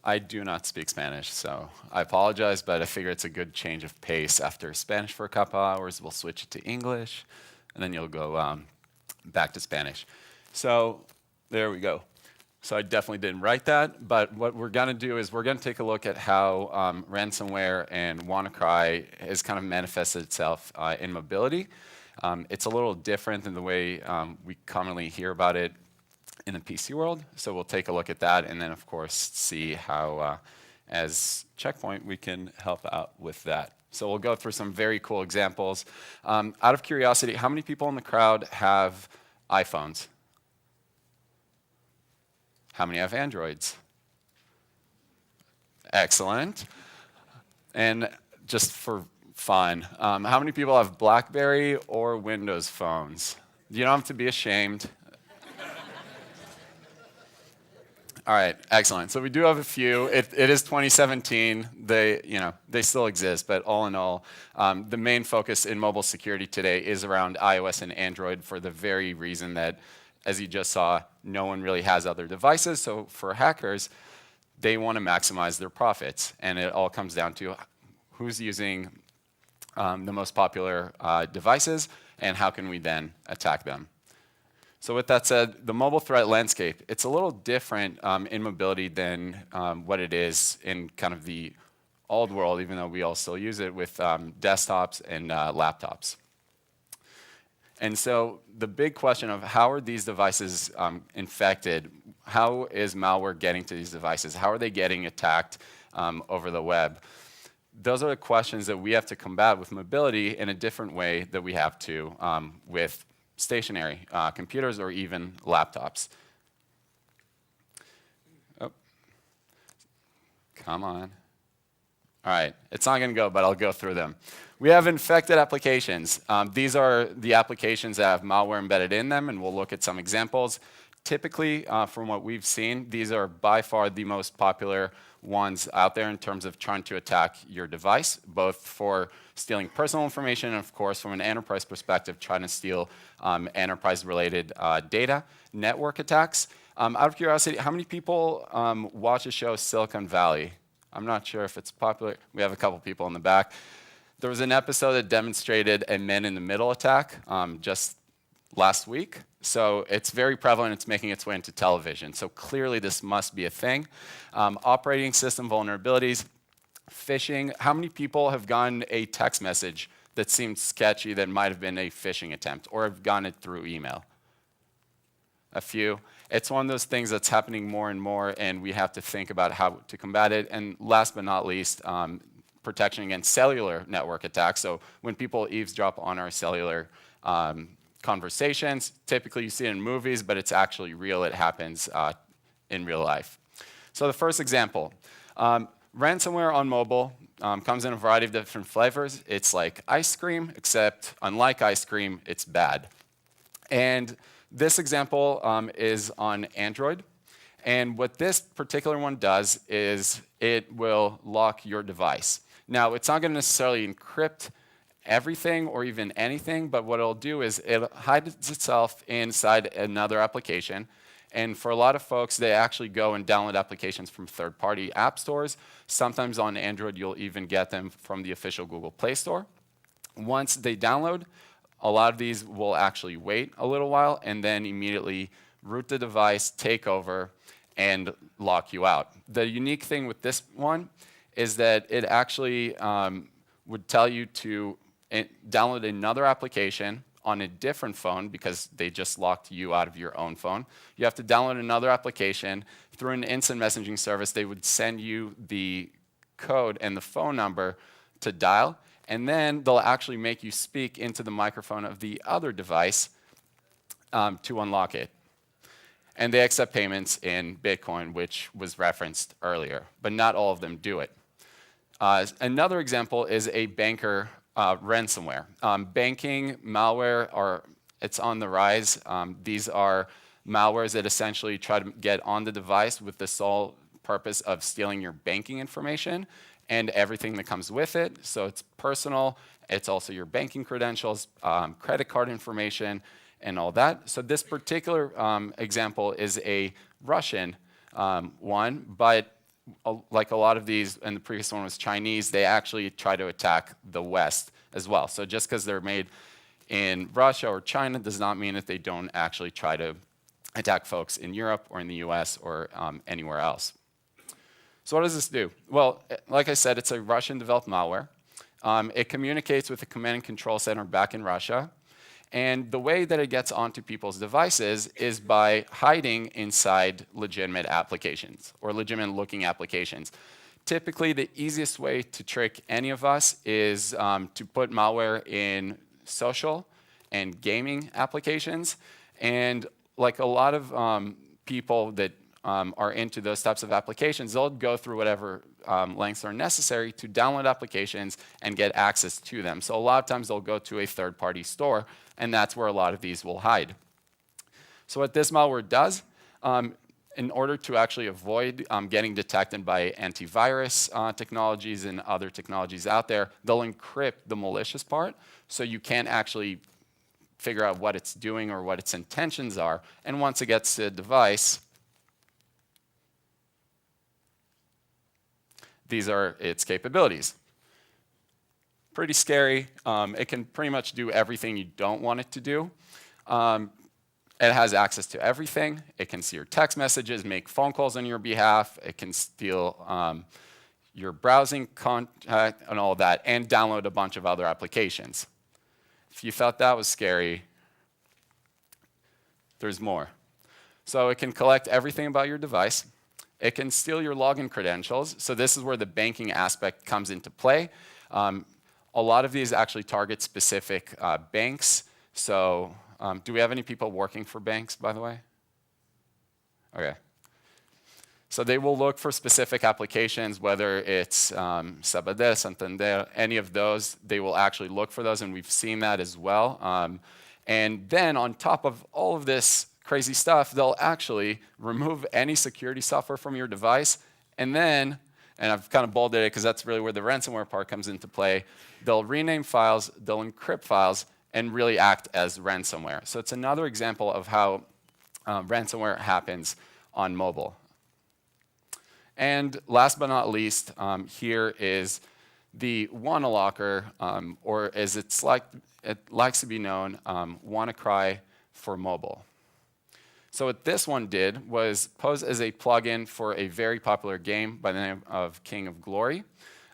I do not speak Spanish, so I apologize, but I figure it's a good change of pace. After Spanish for a couple hours, we'll switch it to English, and then you'll go back to Spanish. So there we go. So I definitely didn't write that, but what we're going to do is we're going to take a look at how ransomware and WannaCry has kind of manifested itself in mobility. It's a little different than the way we commonly hear about it in the PC world. So we'll take a look at that, and then of course see how, as Checkpoint, we can help out with that. So we'll go through some very cool examples. Out of curiosity, how many people in the crowd have iPhones? How many have Androids? Excellent. And just for fun, how many people have BlackBerry or Windows phones? You don't have to be ashamed. All right, excellent. So we do have a few. It is 2017. They still exist, but all in all, the main focus in mobile security today is around iOS and Android for the very reason that, as you just saw, no one really has other devices. So for hackers, they want to maximize their profits, and it all comes down to who's using the most popular devices, and how can we then attack them. So with that said, the mobile threat landscape, it's a little different in mobility than what it is in kind of the old world, even though we all still use it with desktops and laptops. And so the big question of how are these devices infected? How is malware getting to these devices? How are they getting attacked over the web? Those are the questions that we have to combat with mobility in a different way that we have to with stationary computers or even laptops. Oh. Come on. All right, it's not going to go, but I'll go through them. We have infected applications. These are the applications that have malware embedded in them, and we'll look at some examples. Typically, from what we've seen, these are by far the most popular ones out there in terms of trying to attack your device, both for stealing personal information and, of course, from an enterprise perspective, trying to steal enterprise-related data. Network attacks. Out of curiosity, how many people watch the show Silicon Valley? I'm not sure if it's popular. We have a couple people in the back. There was an episode that demonstrated a men-in-the-middle attack just last week. So it's very prevalent. It's making its way into television. So clearly this must be a thing. Operating system vulnerabilities, phishing. How many people have gotten a text message that seemed sketchy that might have been a phishing attempt or have gotten it through email? A few. It's one of those things that's happening more and more, and we have to think about how to combat it. And last but not least, protection against cellular network attacks. So when people eavesdrop on our cellular conversations, typically you see it in movies, but it's actually real. It happens in real life. So the first example, ransomware on mobile comes in a variety of different flavors. It's like ice cream, except unlike ice cream, it's bad. And this example is on Android. And what this particular one does is it will lock your device. Now, it's not going to necessarily encrypt everything or even anything, but what it'll do is it hides itself inside another application. And for a lot of folks, they actually go and download applications from third-party app stores. Sometimes on Android, you'll even get them from the official Google Play Store. Once they download, a lot of these will actually wait a little while and then immediately root the device, take over, and lock you out. The unique thing with this one is that it actually would tell you to download another application on a different phone because they just locked you out of your own phone. You have to download another application. Through an instant messaging service, they would send you the code and the phone number to dial, and then they'll actually make you speak into the microphone of the other device to unlock it. And they accept payments in Bitcoin, which was referenced earlier, but not all of them do it. Another example is a banker ransomware. Banking malware, it's on the rise. These are malwares that essentially try to get on the device with the sole purpose of stealing your banking information and everything that comes with it. So it's personal, it's also your banking credentials, credit card information, and all that. So this particular example is a Russian one, but like a lot of these, and the previous one was Chinese, they actually try to attack the West as well. So just because they're made in Russia or China does not mean that they don't actually try to attack folks in Europe or in the US or anywhere else. So what does this do? Well, like I said, it's a Russian-developed malware. It communicates with a command and control center back in Russia. And the way that it gets onto people's devices is by hiding inside legitimate applications or legitimate-looking applications. Typically, the easiest way to trick any of us is to put malware in social and gaming applications. And like a lot of people that are into those types of applications, they'll go through whatever lengths are necessary to download applications and get access to them. So a lot of times they'll go to a third-party store, and that's where a lot of these will hide. So what this malware does, in order to actually avoid getting detected by antivirus technologies and other technologies out there, they'll encrypt the malicious part so you can't actually figure out what it's doing or what its intentions are. And once it gets to the device, these are its capabilities. Pretty scary. It can pretty much do everything you don't want it to do. It has access to everything. It can see your text messages, make phone calls on your behalf. It can steal your browsing contact and all that, and download a bunch of other applications. If you thought that was scary, there's more. So it can collect everything about your device. It can steal your login credentials. So this is where the banking aspect comes into play. A lot of these actually target specific banks. So do we have any people working for banks, by the way? Okay. So they will look for specific applications, whether it's CyberDay, Santander, any of those. They will actually look for those, and we've seen that as well. And then on top of all of this crazy stuff, they'll actually remove any security software from your device, and then, and I've kind of bolded it because that's really where the ransomware part comes into play, they'll rename files, they'll encrypt files, and really act as ransomware. So it's another example of how ransomware happens on mobile. And last but not least, here is the WannaLocker, or as it likes to be known, WannaCry for mobile. So what this one did was pose as a plugin for a very popular game by the name of King of Glory.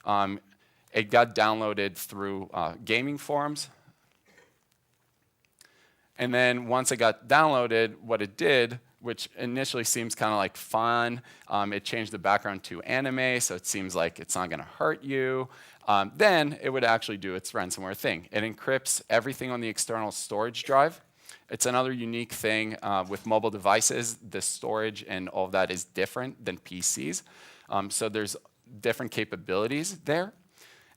It got downloaded through gaming forums. And then once it got downloaded, what it did, which initially seems kind of like fun, it changed the background to anime, so it seems like it's not going to hurt you. Then it would actually do its ransomware thing. It encrypts everything on the external storage drive. It's another unique thing with mobile devices. The storage and all of that is different than PCs. So there's different capabilities there.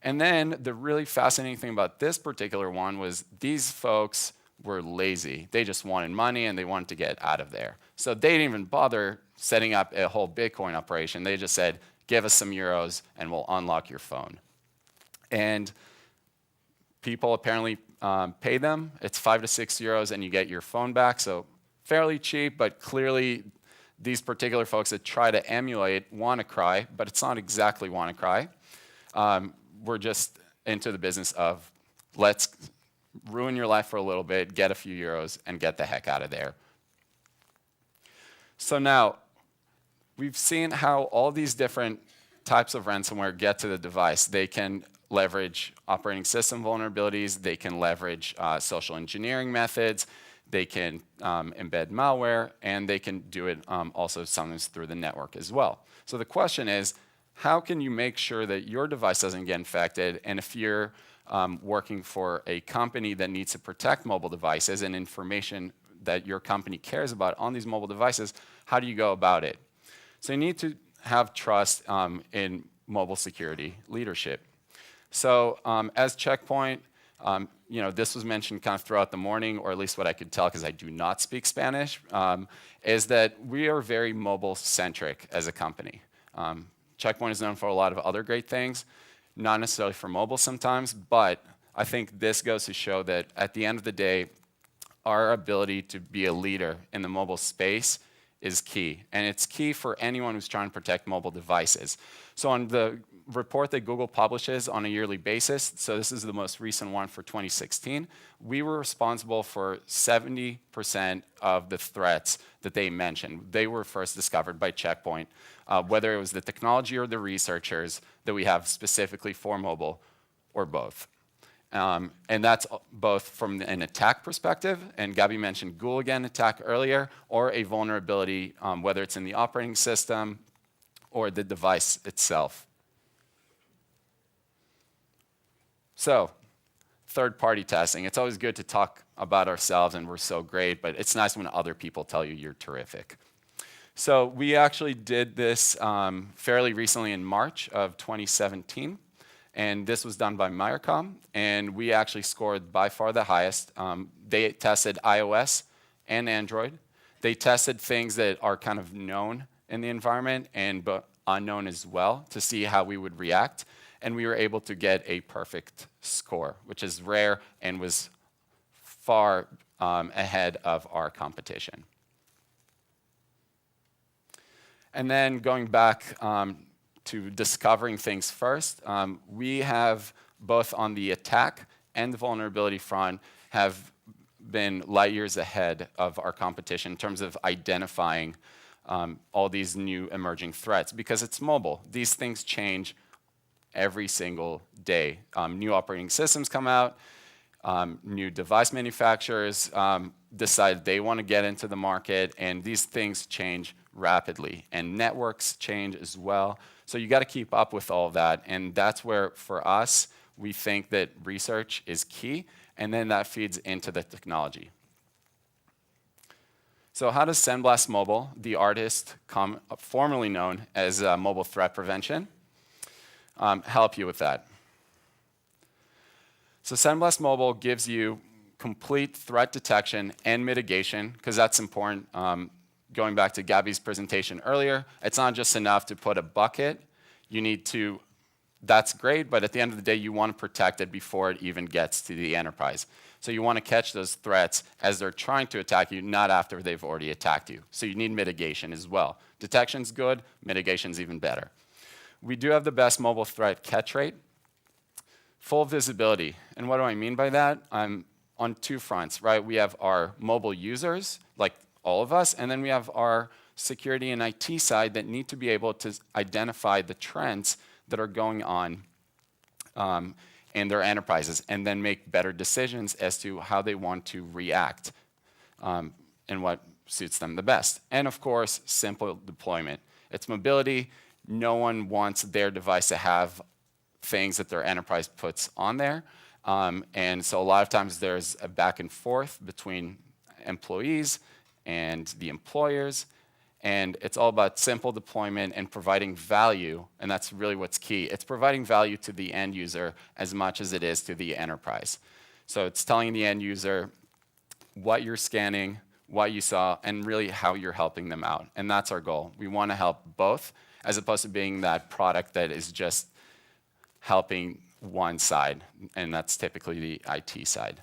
And then the really fascinating thing about this particular one was these folks were lazy. They just wanted money and they wanted to get out of there. So they didn't even bother setting up a whole Bitcoin operation. They just said, give us some euros and we'll unlock your phone. And people apparently pay them. It's 5 to 6 euros and you get your phone back. So fairly cheap, but clearly these particular folks that try to emulate WannaCry, but it's not exactly WannaCry, we're just into the business of let's ruin your life for a little bit, get a few euros, and get the heck out of there. So now, we've seen how all these different types of ransomware get to the device. They can leverage operating system vulnerabilities. They can leverage social engineering methods. They can embed malware, and they can do it also sometimes through the network as well. So the question is, how can you make sure that your device doesn't get infected? And if you're working for a company that needs to protect mobile devices and information that your company cares about on these mobile devices, how do you go about it? So you need to have trust in mobile security leadership. So as Checkpoint, this was mentioned kind of throughout the morning, or at least what I could tell because I do not speak Spanish, is that we are very mobile-centric as a company. Checkpoint is known for a lot of other great things, not necessarily for mobile sometimes, but I think this goes to show that at the end of the day, our ability to be a leader in the mobile space is key, and it's key for anyone who's trying to protect mobile devices. So on the report that Google publishes on a yearly basis, so this is the most recent one for 2016, we were responsible for 70% of the threats that they mentioned. They were first discovered by Check Point, whether it was the technology or the researchers that we have specifically for mobile, or both. And that's both from an attack perspective, and Gabby mentioned Google-again attack earlier, or a vulnerability, whether it's in the operating system or the device itself. So, third-party testing. It's always good to talk about ourselves and we're so great, but it's nice when other people tell you you're terrific. So we actually did this fairly recently in March of 2017. And this was done by Meyercom, and we actually scored by far the highest. They tested iOS and Android. They tested things that are kind of known in the environment and but unknown as well to see how we would react. And we were able to get a perfect score, which is rare and was far ahead of our competition. And then going back to discovering things first, we have both on the attack and the vulnerability front have been light years ahead of our competition in terms of identifying all these new emerging threats because it's mobile. These things change every single day. New operating systems come out, new device manufacturers decide they want to get into the market, and these things change rapidly, and networks change as well. So you got to keep up with all of that, and that's where, for us, we think that research is key, and then that feeds into the technology. So how does Sandblast Mobile, the artist formerly known as Mobile Threat Prevention, help you with that? So Sandblast Mobile gives you complete threat detection and mitigation, because that's important. Going back to Gabby's presentation earlier, it's not just enough to put a bucket. You need to, that's great, but at the end of the day, you want to protect it before it even gets to the enterprise. So you want to catch those threats as they're trying to attack you, not after they've already attacked you. So you need mitigation as well. Detection's good, mitigation's even better. We do have the best mobile threat catch rate. Full visibility, and what do I mean by that? I'm on two fronts, right? We have our mobile users, like all of us, and then we have our security and IT side that need to be able to identify the trends that are going on in their enterprises and then make better decisions as to how they want to react and what suits them the best. And of course, simple deployment. It's mobility. No one wants their device to have things that their enterprise puts on there. And so a lot of times there's a back and forth between employees and the employers, and it's all about simple deployment and providing value, and that's really what's key. It's providing value to the end user as much as it is to the enterprise. So it's telling the end user what you're scanning, what you saw, and really how you're helping them out, and that's our goal. We want to help both, as opposed to being that product that is just helping one side, and that's typically the IT side.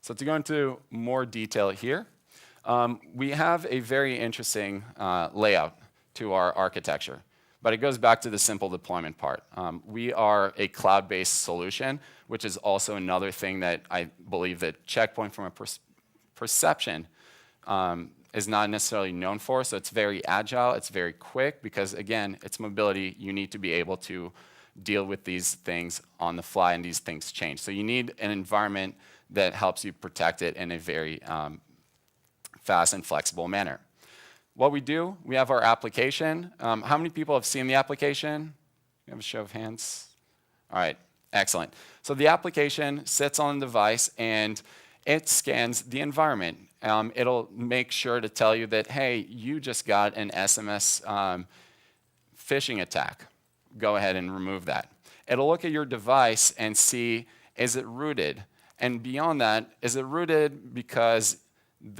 So to go into more detail here, we have a very interesting layout to our architecture, but it goes back to the simple deployment part. We are a cloud-based solution, which is also another thing that I believe that Check Point from a perception is not necessarily known for. So it's very agile, it's very quick, because again, it's mobility. You need to be able to deal with these things on the fly, and these things change. So you need an environment that helps you protect it in a very fast and flexible manner. What we do, we have our application. How many people have seen the application? We have a show of hands. All right, excellent. So the application sits on the device, and it scans the environment. It'll make sure to tell you that, hey, you just got an SMS phishing attack. Go ahead and remove that. It'll look at your device and see, is it rooted? And beyond that, is it rooted because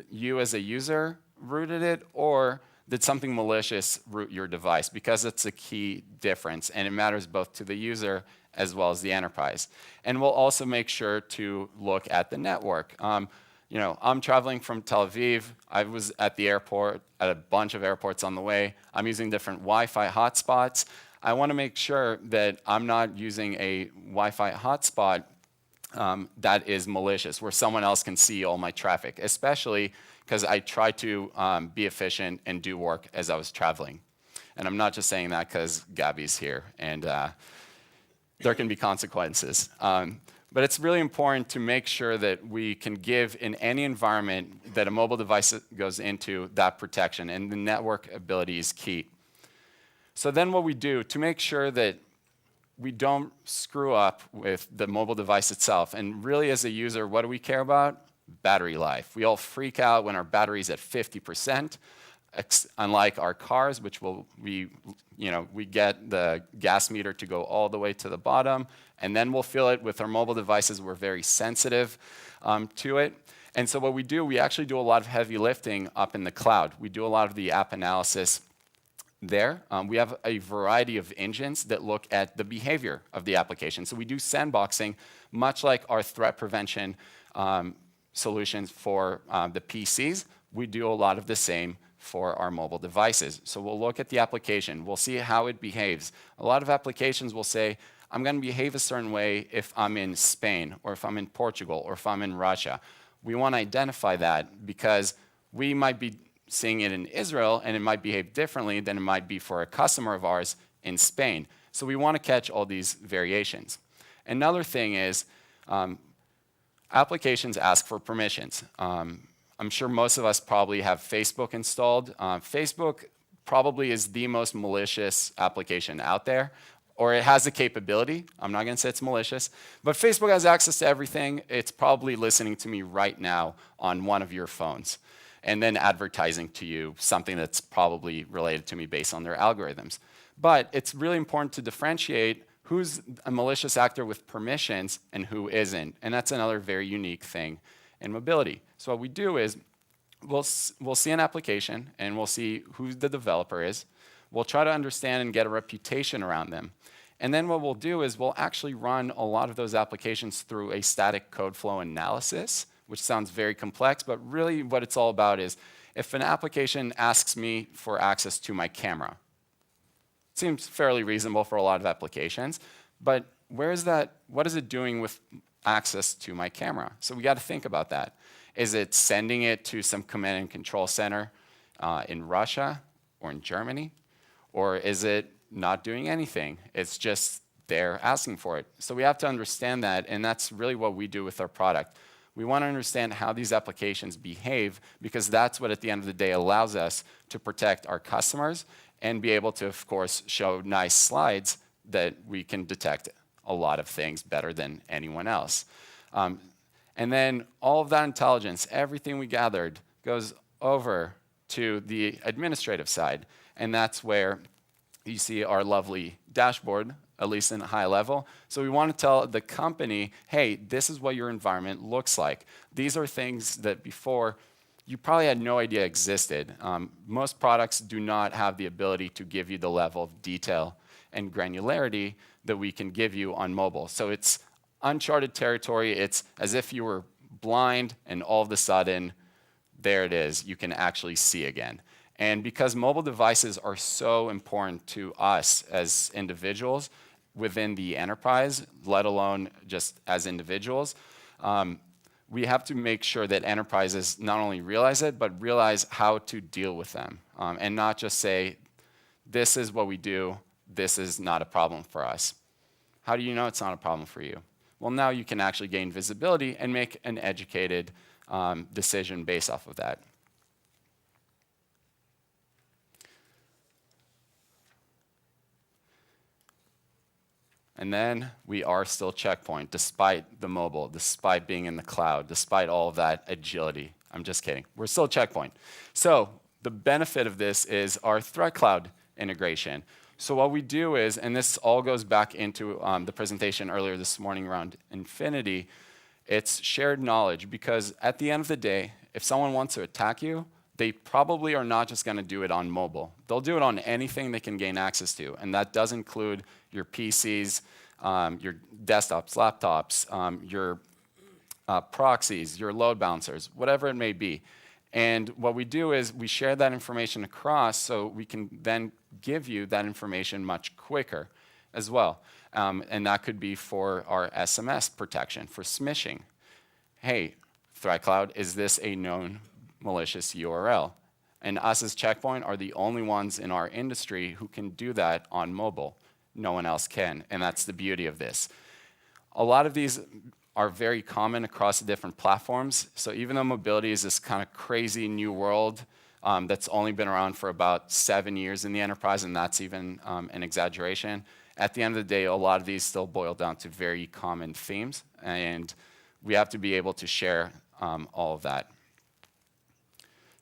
you as a user rooted it, or did something malicious root your device? Because it's a key difference, and it matters both to the user as well as the enterprise. And we'll also make sure to look at the network. I'm traveling from Tel Aviv. I was at the airport, at a bunch of airports on the way. I'm using different Wi-Fi hotspots. I want to make sure that I'm not using a Wi-Fi hotspot that is malicious, where someone else can see all my traffic, especially because I try to be efficient and do work as I was traveling. And I'm not just saying that because Gabby's here, and there can be consequences. But it's really important to make sure that we can give in any environment that a mobile device goes into that protection, and the network ability is key. So then what we do to make sure that we don't screw up with the mobile device itself, and really as a user, what do we care about? Battery life. We all freak out when our battery's at 50%, unlike our cars, which we get the gas meter to go all the way to the bottom, and then we'll feel it with our mobile devices. We're very sensitive to it. And so what we do, we actually do a lot of heavy lifting up in the cloud. We do a lot of the app analysis there. We have a variety of engines that look at the behavior of the application. So we do sandboxing, much like our threat prevention solutions for the PCs. We do a lot of the same for our mobile devices. So we'll look at the application. We'll see how it behaves. A lot of applications will say, I'm going to behave a certain way if I'm in Spain, or if I'm in Portugal, or if I'm in Russia. We want to identify that because we might be seeing it in Israel, and it might behave differently than it might be for a customer of ours in Spain. So we want to catch all these variations. Another thing is applications ask for permissions. I'm sure most of us probably have Facebook installed. Facebook probably is the most malicious application out there, or it has the capability. I'm not going to say it's malicious, but Facebook has access to everything. It's probably listening to me right now on one of your phones, and then advertising to you something that's probably related to me based on their algorithms. But it's really important to differentiate who's a malicious actor with permissions and who isn't, and that's another very unique thing in mobility. So what we do is we'll see an application, and we'll see who the developer is. We'll try to understand and get a reputation around them. And then what we'll do is we'll actually run a lot of those applications through a static code flow analysis, which sounds very complex, but really what it's all about is if an application asks me for access to my camera, it seems fairly reasonable for a lot of applications, but what is it doing with access to my camera? So we got to think about that. Is it sending it to some command and control center in Russia or in Germany? Or is it not doing anything? It's just there asking for it. So we have to understand that, and that's really what we do with our product. We want to understand how these applications behave, because that's what at the end of the day allows us to protect our customers and be able to, of course, show nice slides that we can detect a lot of things better than anyone else. And then all of that intelligence, everything we gathered, goes over to the administrative side. And that's where you see our lovely dashboard, at least in a high level. So we want to tell the company, hey, this is what your environment looks like. These are things that before you probably had no idea existed. Most products do not have the ability to give you the level of detail and granularity that we can give you on mobile. So it's uncharted territory. It's as if you were blind, and all of a sudden, there it is. You can actually see again. And because mobile devices are so important to us as individuals within the enterprise, let alone just as individuals, we have to make sure that enterprises not only realize it, but realize how to deal with them. And not just say, this is what we do, this is not a problem for us. How do you know it's not a problem for you? Well, now you can actually gain visibility and make an educated decision based off of that. And then we are still Checkpoint, despite the mobile, despite being in the cloud, despite all of that agility. I'm just kidding. We're still Checkpoint. So the benefit of this is our Threat Cloud integration. So what we do is, and this all goes back into the presentation earlier this morning around Infinity, it's shared knowledge, because at the end of the day, if someone wants to attack you, they probably are not just going to do it on mobile. They'll do it on anything they can gain access to, and that does include your PCs, your desktops, laptops, your proxies, your load balancers, whatever it may be. And what we do is we share that information across so we can then give you that information much quicker as well. And that could be for our SMS protection, for smishing. Hey, Threat Cloud, is this a known malicious URL? And us as Checkpoint are the only ones in our industry who can do that on mobile. No one else can, and that's the beauty of this. A lot of these are very common across the different platforms. So even though mobility is this kind of crazy new world that's only been around for about 7 years in the enterprise, and that's even an exaggeration, at the end of the day, a lot of these still boil down to very common themes, and we have to be able to share all of that.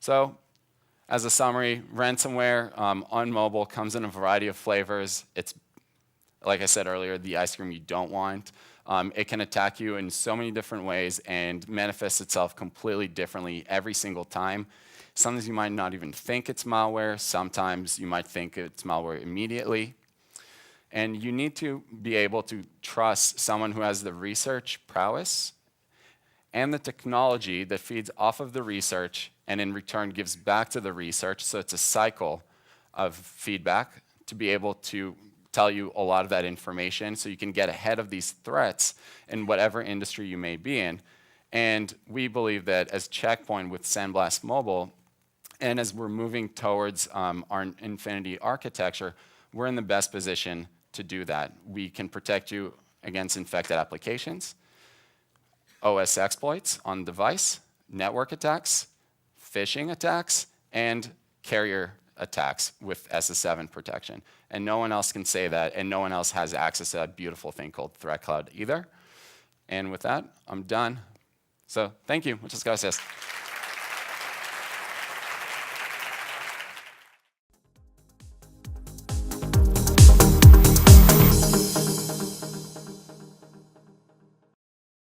So as a summary, ransomware on mobile comes in a variety of flavors. It's, like I said earlier, the ice cream you don't want. It can attack you in so many different ways and manifests itself completely differently every single time. Sometimes you might not even think it's malware. Sometimes you might think it's malware immediately. And you need to be able to trust someone who has the research prowess and the technology that feeds off of the research and in return gives back to the research. So it's a cycle of feedback to be able to tell you a lot of that information so you can get ahead of these threats in whatever industry you may be in. And we believe that as Checkpoint with Sandblast Mobile, and as we're moving towards our Infinity architecture, we're in the best position to do that. We can protect you against infected applications, OS exploits on device, network attacks, phishing attacks, and carrier attacks with SS7 protection. And no one else can say that, and no one else has access to that beautiful thing called Threat Cloud either. And with that, I'm done. So thank you. Muchas gracias.